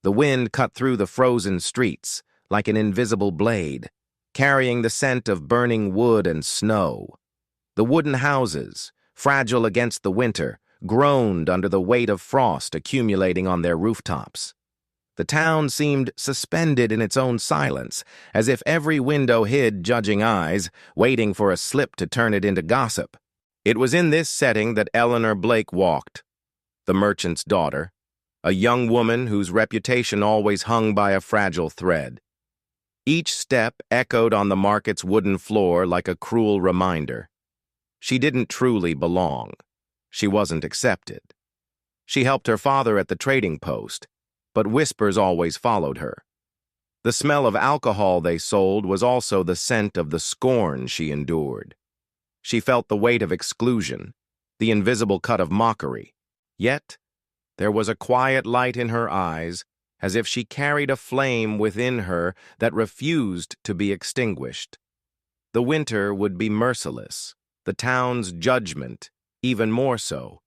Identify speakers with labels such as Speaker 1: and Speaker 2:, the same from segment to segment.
Speaker 1: The wind cut through the frozen streets like an invisible blade, carrying the scent of burning wood and snow. The wooden houses, fragile against the winter, groaned under the weight of frost accumulating on their rooftops. The town seemed suspended in its own silence, as if every window hid judging eyes, waiting for a slip to turn it into gossip. It was in this setting that Eleanor Blake walked, the merchant's daughter, a young woman whose reputation always hung by a fragile thread. Each step echoed on the market's wooden floor like a cruel reminder. She didn't truly belong. She wasn't accepted. She helped her father at the trading post, but whispers always followed her. The smell of alcohol they sold was also the scent of the scorn she endured. She felt the weight of exclusion, the invisible cut of mockery. Yet, there was a quiet light in her eyes, as if she carried a flame within her that refused to be extinguished. The winter would be merciless, the town's judgment even more so.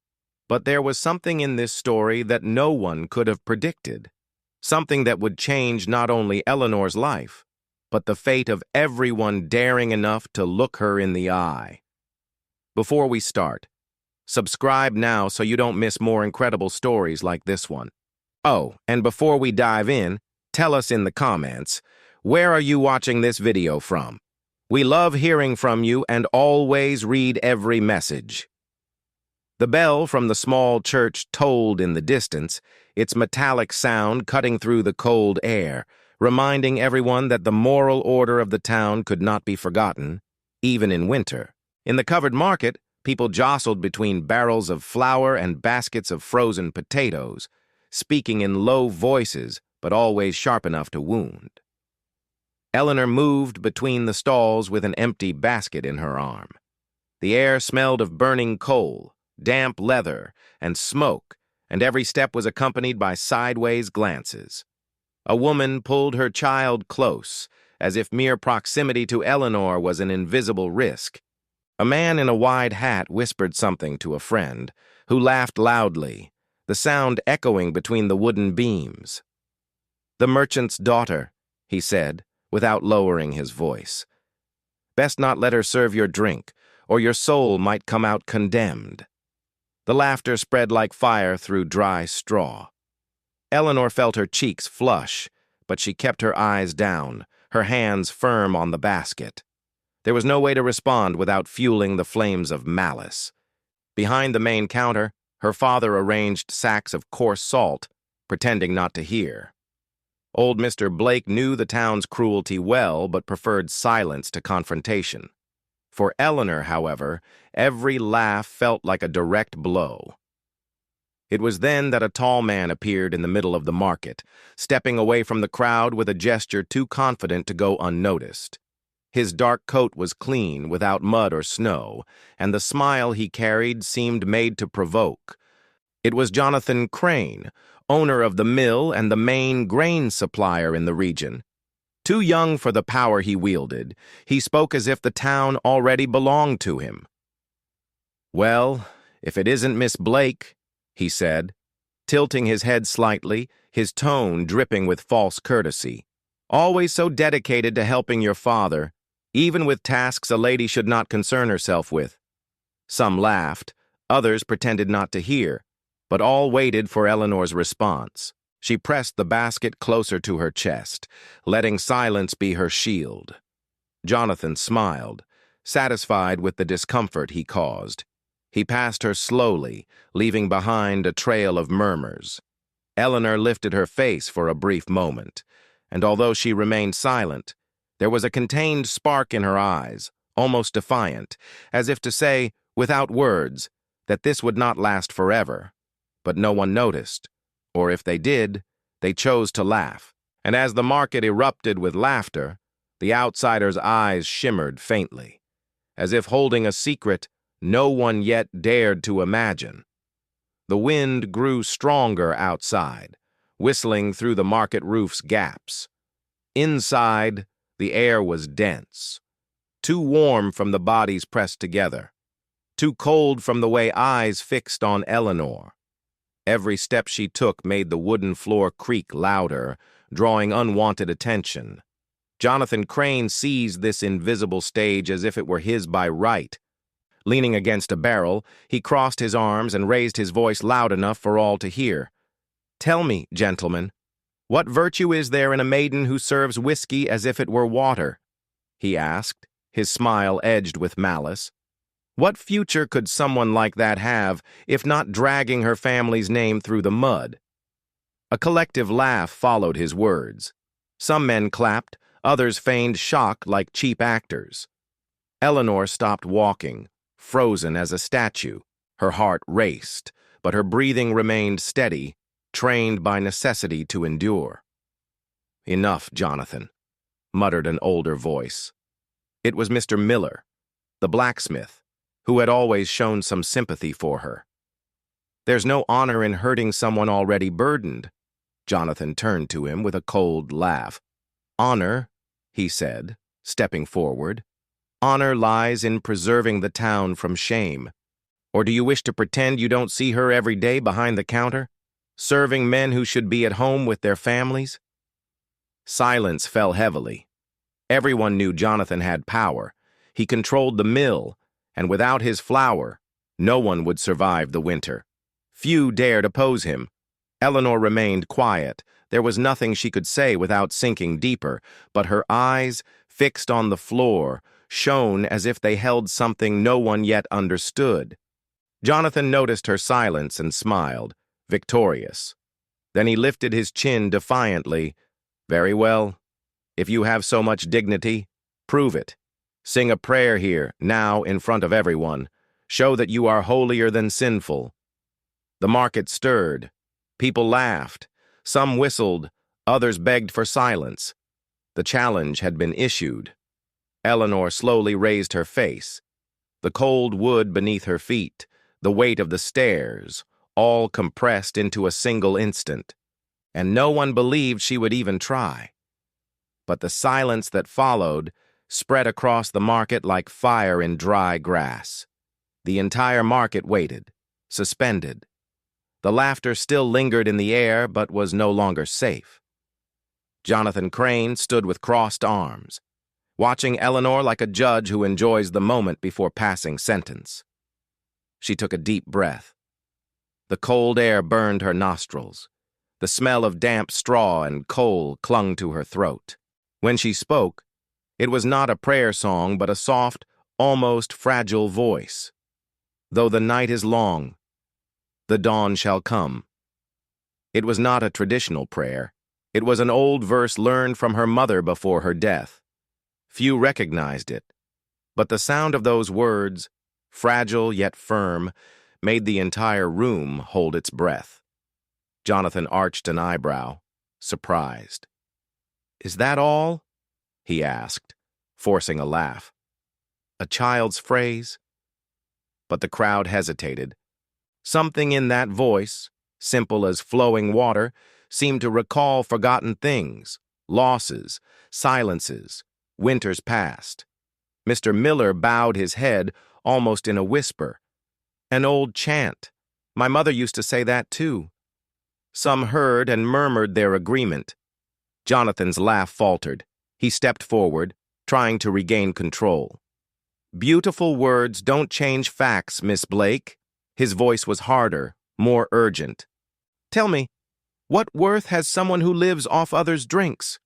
Speaker 1: But there was something in this story that no one could have predicted, something that would change not only Eleanor's life, but the fate of everyone daring enough to look her in the eye. Before we start, subscribe now so you don't miss more incredible stories like this one. Oh, and before we dive in, tell us in the comments, where are you watching this video from? We love hearing from you and always read every message. The bell from the small church tolled in the distance, its metallic sound cutting through the cold air, reminding everyone that the moral order of the town could not be forgotten, even in winter. In the covered market, people jostled between barrels of flour and baskets of frozen potatoes, speaking in low voices, but always sharp enough to wound. Eleanor moved between the stalls with an empty basket in her arm. The air smelled of burning coal, damp leather, and smoke, and every step was accompanied by sideways glances. A woman pulled her child close, as if mere proximity to Eleanor was an invisible risk. A man in a wide hat whispered something to a friend, who laughed loudly, the sound echoing between the wooden beams. "The merchant's daughter," he said, without lowering his voice. "Best not let her serve your drink, or your soul might come out condemned." The laughter spread like fire through dry straw. Eleanor felt her cheeks flush, but she kept her eyes down, her hands firm on the basket. There was no way to respond without fueling the flames of malice. Behind the main counter, her father arranged sacks of coarse salt, pretending not to hear. Old Mr. Blake knew the town's cruelty well, but preferred silence to confrontation. For Eleanor, however, every laugh felt like a direct blow. It was then that a tall man appeared in the middle of the market, stepping away from the crowd with a gesture too confident to go unnoticed. His dark coat was clean, without mud or snow, and the smile he carried seemed made to provoke. It was Jonathan Crane, owner of the mill and the main grain supplier in the region. Too young for the power he wielded, he spoke as if the town already belonged to him. "Well, if it isn't Miss Blake," he said, tilting his head slightly, his tone dripping with false courtesy. "Always so dedicated to helping your father, even with tasks a lady should not concern herself with." Some laughed, others pretended not to hear, but all waited for Eleanor's response. She pressed the basket closer to her chest, letting silence be her shield. Jonathan smiled, satisfied with the discomfort he caused. He passed her slowly, leaving behind a trail of murmurs. Eleanor lifted her face for a brief moment, and although she remained silent, there was a contained spark in her eyes, almost defiant, as if to say, without words, that this would not last forever. But no one noticed. Or if they did, they chose to laugh. And as the market erupted with laughter, the outsider's eyes shimmered faintly, as if holding a secret no one yet dared to imagine. The wind grew stronger outside, whistling through the market roof's gaps. Inside, the air was dense, too warm from the bodies pressed together, too cold from the way eyes fixed on Eleanor. Every step she took made the wooden floor creak louder, drawing unwanted attention. Jonathan Crane seized this invisible stage as if it were his by right. Leaning against a barrel, he crossed his arms and raised his voice loud enough for all to hear. "Tell me, gentlemen, what virtue is there in a maiden who serves whiskey as if it were water?" he asked, his smile edged with malice. "What future could someone like that have, if not dragging her family's name through the mud?" A collective laugh followed his words. Some men clapped, others feigned shock like cheap actors. Eleanor stopped walking, frozen as a statue. Her heart raced, but her breathing remained steady, trained by necessity to endure. "Enough, Jonathan," muttered an older voice. It was Mr. Miller, the blacksmith, who had always shown some sympathy for her. "There's no honor in hurting someone already burdened." Jonathan turned to him with a cold laugh. "Honor," he said, stepping forward, "honor lies in preserving the town from shame. Or do you wish to pretend you don't see her every day behind the counter, serving men who should be at home with their families?" Silence fell heavily. Everyone knew Jonathan had power. He controlled the mill, and without his flour, no one would survive the winter. Few dared oppose him. Eleanor remained quiet. There was nothing she could say without sinking deeper, but her eyes, fixed on the floor, shone as if they held something no one yet understood. Jonathan noticed her silence and smiled, victorious. Then he lifted his chin defiantly. "Very well. If you have so much dignity, prove it. Sing a prayer here, now, in front of everyone. Show that you are holier than sinful." The market stirred. People laughed. Some whistled. Others begged for silence. The challenge had been issued. Eleanor slowly raised her face. The cold wood beneath her feet, the weight of the stairs, all compressed into a single instant. And no one believed she would even try. But the silence that followed spread across the market like fire in dry grass. The entire market waited, suspended. The laughter still lingered in the air, but was no longer safe. Jonathan Crane stood with crossed arms, watching Eleanor like a judge who enjoys the moment before passing sentence. She took a deep breath. The cold air burned her nostrils. The smell of damp straw and coal clung to her throat. When she spoke, it was not a prayer song, but a soft, almost fragile voice. "Though the night is long, the dawn shall come." It was not a traditional prayer. It was an old verse learned from her mother before her death. Few recognized it, but the sound of those words, fragile yet firm, made the entire room hold its breath. Jonathan arched an eyebrow, surprised. "Is that all?" he asked, forcing a laugh. "A child's phrase?" But the crowd hesitated. Something in that voice, simple as flowing water, seemed to recall forgotten things, losses, silences, winters past. Mr. Miller bowed his head almost in a whisper. "An old chant. My mother used to say that too." Some heard and murmured their agreement. Jonathan's laugh faltered. He stepped forward, trying to regain control. "Beautiful words don't change facts, Miss Blake." His voice was harder, more urgent. "Tell me, what worth has someone who lives off others' drinks?"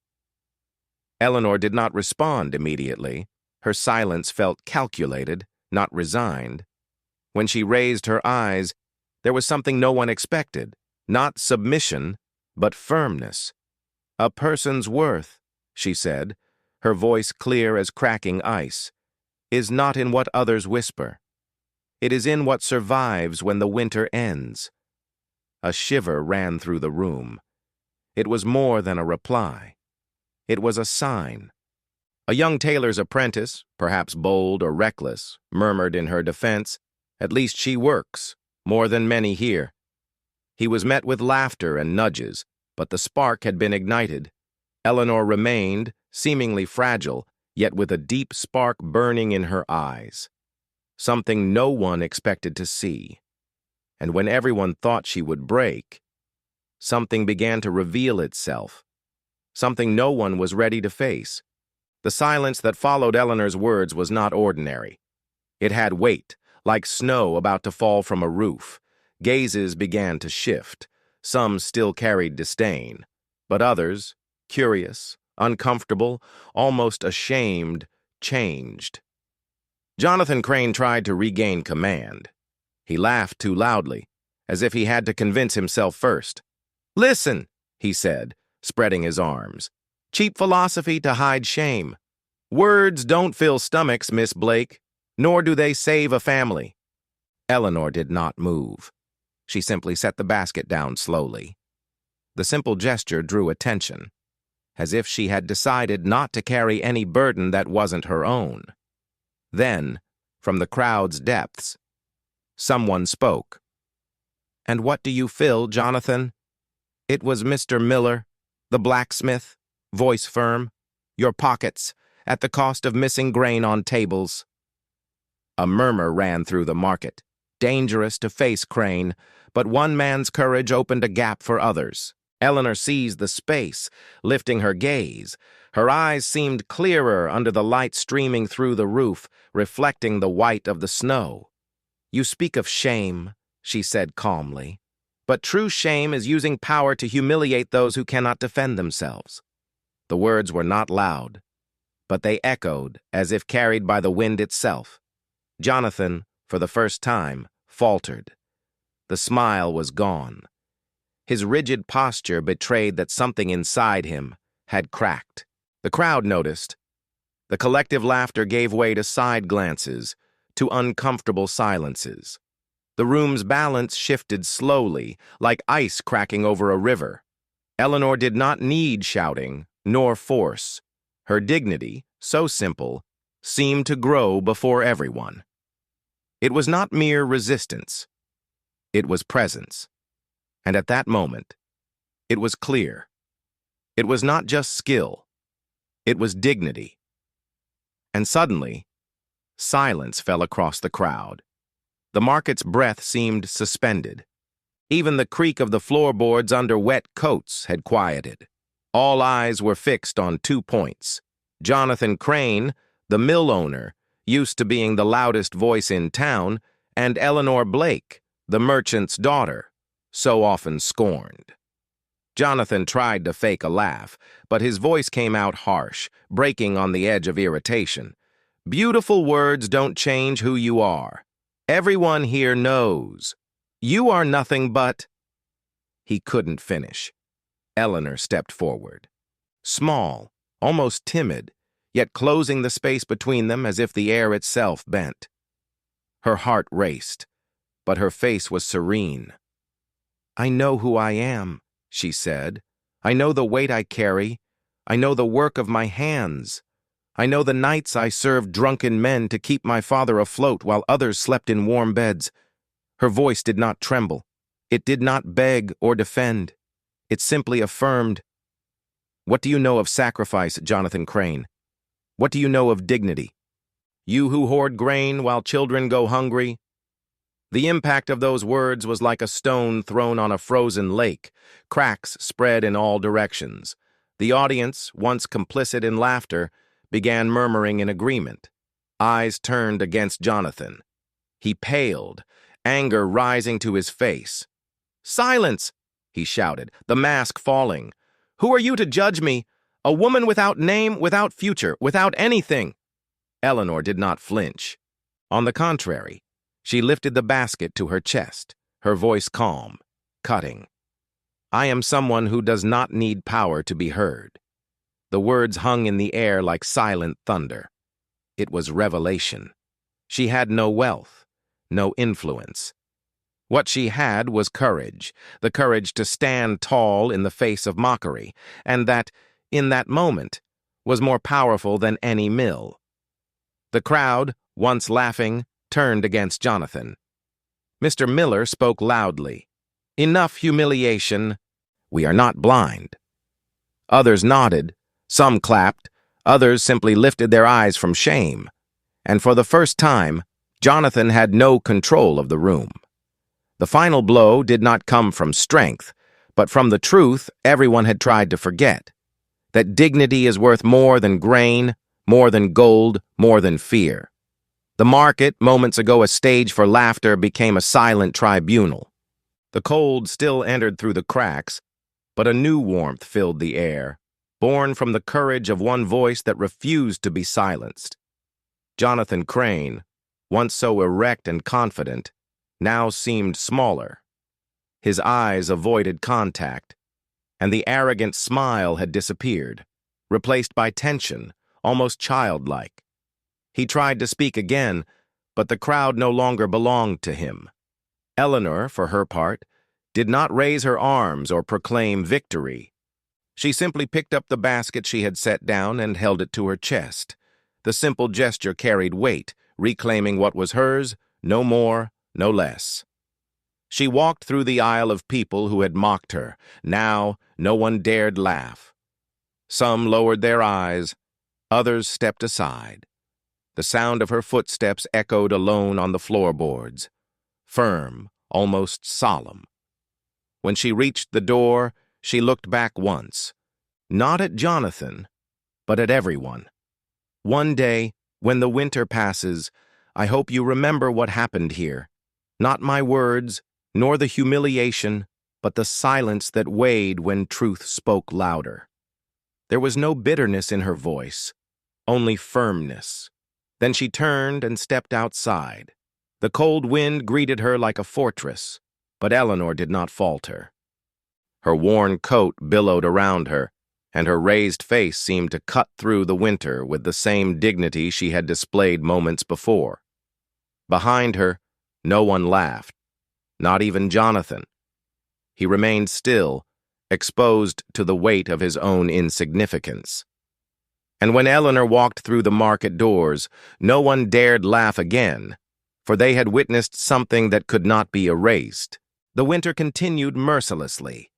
Speaker 1: Eleanor did not respond immediately. Her silence felt calculated, not resigned. When she raised her eyes, there was something no one expected. Not submission, but firmness. "A person's worth," she said, her voice clear as cracking ice, "is not in what others whisper. It is in what survives when the winter ends." A shiver ran through the room. It was more than a reply. It was a sign. A young tailor's apprentice, perhaps bold or reckless, murmured in her defense, "At least she works, more than many here." He was met with laughter and nudges, but the spark had been ignited. Eleanor remained, seemingly fragile, yet with a deep spark burning in her eyes. Something no one expected to see. And when everyone thought she would break, something began to reveal itself, something no one was ready to face. The silence that followed Eleanor's words was not ordinary. It had weight, like snow about to fall from a roof. Gazes began to shift. Some still carried disdain, but others, curious, uncomfortable, almost ashamed, changed. Jonathan Crane tried to regain command. He laughed too loudly, as if he had to convince himself first. "Listen," he said, spreading his arms. "Cheap philosophy to hide shame. Words don't fill stomachs, Miss Blake, nor do they save a family." Eleanor did not move. She simply set the basket down slowly. The simple gesture drew attention, as if she had decided not to carry any burden that wasn't her own. Then, from the crowd's depths, someone spoke. "And what do you fill, Jonathan?" It was Mr. Miller, the blacksmith, voice firm. "Your pockets, at the cost of missing grain on tables." A murmur ran through the market. Dangerous to face Crane, but one man's courage opened a gap for others. Eleanor seized the space, lifting her gaze. Her eyes seemed clearer under the light streaming through the roof, reflecting the white of the snow. "You speak of shame," she said calmly, "but true shame is using power to humiliate those who cannot defend themselves." The words were not loud, but they echoed as if carried by the wind itself. Jonathan, for the first time, faltered. The smile was gone. His rigid posture betrayed that something inside him had cracked. The crowd noticed. The collective laughter gave way to side glances, to uncomfortable silences. The room's balance shifted slowly, like ice cracking over a river. Eleanor did not need shouting, nor force. Her dignity, so simple, seemed to grow before everyone. It was not mere resistance. It was presence. And at that moment, it was clear. It was not just skill. It was dignity. And suddenly, silence fell across the crowd. The market's breath seemed suspended. Even the creak of the floorboards under wet coats had quieted. All eyes were fixed on 2 points. Jonathan Crane, the mill owner, used to being the loudest voice in town, and Eleanor Blake, the merchant's daughter, so often scorned. Jonathan tried to fake a laugh, but his voice came out harsh, breaking on the edge of irritation. "Beautiful words don't change who you are. Everyone here knows. You are nothing but—" He couldn't finish. Eleanor stepped forward. Small, almost timid, yet closing the space between them as if the air itself bent. Her heart raced, but her face was serene. "I know who I am," she said. "I know the weight I carry. I know the work of my hands. I know the nights I served drunken men to keep my father afloat while others slept in warm beds." Her voice did not tremble. It did not beg or defend. It simply affirmed. "What do you know of sacrifice, Jonathan Crane? What do you know of dignity? You who hoard grain while children go hungry?" The impact of those words was like a stone thrown on a frozen lake. Cracks spread in all directions. The audience, once complicit in laughter, began murmuring in agreement. Eyes turned against Jonathan. He paled, anger rising to his face. "Silence!" he shouted, the mask falling. "Who are you to judge me? A woman without name, without future, without anything." Eleanor did not flinch. On the contrary, she lifted the basket to her chest, her voice calm, cutting. "I am someone who does not need power to be heard." The words hung in the air like silent thunder. It was revelation. She had no wealth, no influence. What she had was courage, the courage to stand tall in the face of mockery, and that, in that moment, was more powerful than any mill. The crowd, once laughing, turned against Jonathan. Mr. Miller spoke loudly. "Enough humiliation. We are not blind." Others nodded, some clapped, others simply lifted their eyes from shame. And for the first time, Jonathan had no control of the room. The final blow did not come from strength, but from the truth everyone had tried to forget, that dignity is worth more than grain, more than gold, more than fear. The market, moments ago a stage for laughter, became a silent tribunal. The cold still entered through the cracks, but a new warmth filled the air, born from the courage of one voice that refused to be silenced. Jonathan Crane, once so erect and confident, now seemed smaller. His eyes avoided contact, and the arrogant smile had disappeared, replaced by tension, almost childlike. He tried to speak again, but the crowd no longer belonged to him. Eleanor, for her part, did not raise her arms or proclaim victory. She simply picked up the basket she had set down and held it to her chest. The simple gesture carried weight, reclaiming what was hers, no more, no less. She walked through the aisle of people who had mocked her. Now, no one dared laugh. Some lowered their eyes, others stepped aside. The sound of her footsteps echoed alone on the floorboards, firm, almost solemn. When she reached the door, she looked back once, not at Jonathan, but at everyone. One day, when the winter passes, I hope you remember what happened here. Not my words, nor the humiliation, but the silence that weighed when truth spoke louder. There was no bitterness in her voice, only firmness. Then she turned and stepped outside. The cold wind greeted her like a fortress, but Eleanor did not falter. Her worn coat billowed around her, and her raised face seemed to cut through the winter with the same dignity she had displayed moments before. Behind her, no one laughed, not even Jonathan. He remained still, exposed to the weight of his own insignificance. And when Eleanor walked through the market doors, no one dared laugh again, for they had witnessed something that could not be erased. The winter continued mercilessly,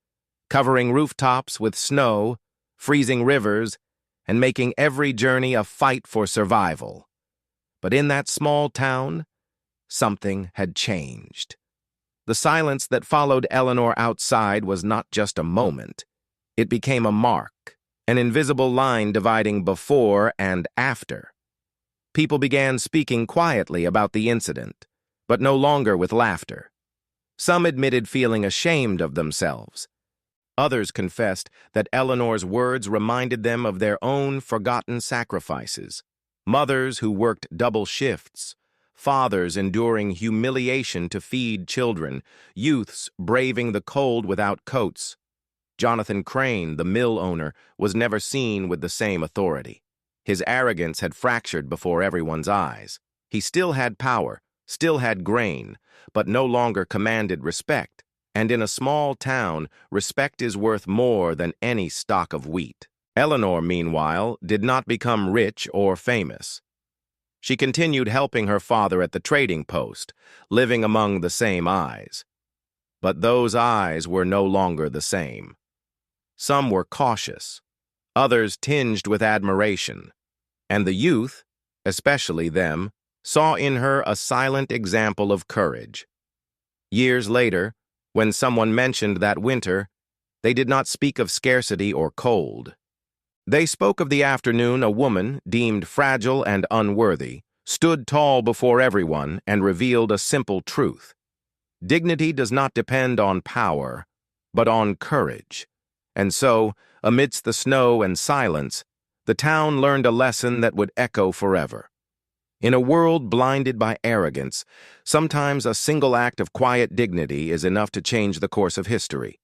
Speaker 1: covering rooftops with snow, freezing rivers, and making every journey a fight for survival. But in that small town, something had changed. The silence that followed Eleanor outside was not just a moment. It became a mark, an invisible line dividing before and after. People began speaking quietly about the incident, but no longer with laughter. Some admitted feeling ashamed of themselves. Others confessed that Eleanor's words reminded them of their own forgotten sacrifices. Mothers who worked double shifts, fathers enduring humiliation to feed children, youths braving the cold without coats. Jonathan Crane, the mill owner, was never seen with the same authority. His arrogance had fractured before everyone's eyes. He still had power, still had grain, but no longer commanded respect. And in a small town, respect is worth more than any stock of wheat. Eleanor, meanwhile, did not become rich or famous. She continued helping her father at the trading post, living among the same eyes. But those eyes were no longer the same. Some were cautious, others tinged with admiration, and the youth, especially them, saw in her a silent example of courage. Years later, when someone mentioned that winter, they did not speak of scarcity or cold. They spoke of the afternoon a woman, deemed fragile and unworthy, stood tall before everyone and revealed a simple truth. Dignity does not depend on power, but on courage. And so, amidst the snow and silence, the town learned a lesson that would echo forever. In a world blinded by arrogance, sometimes a single act of quiet dignity is enough to change the course of history.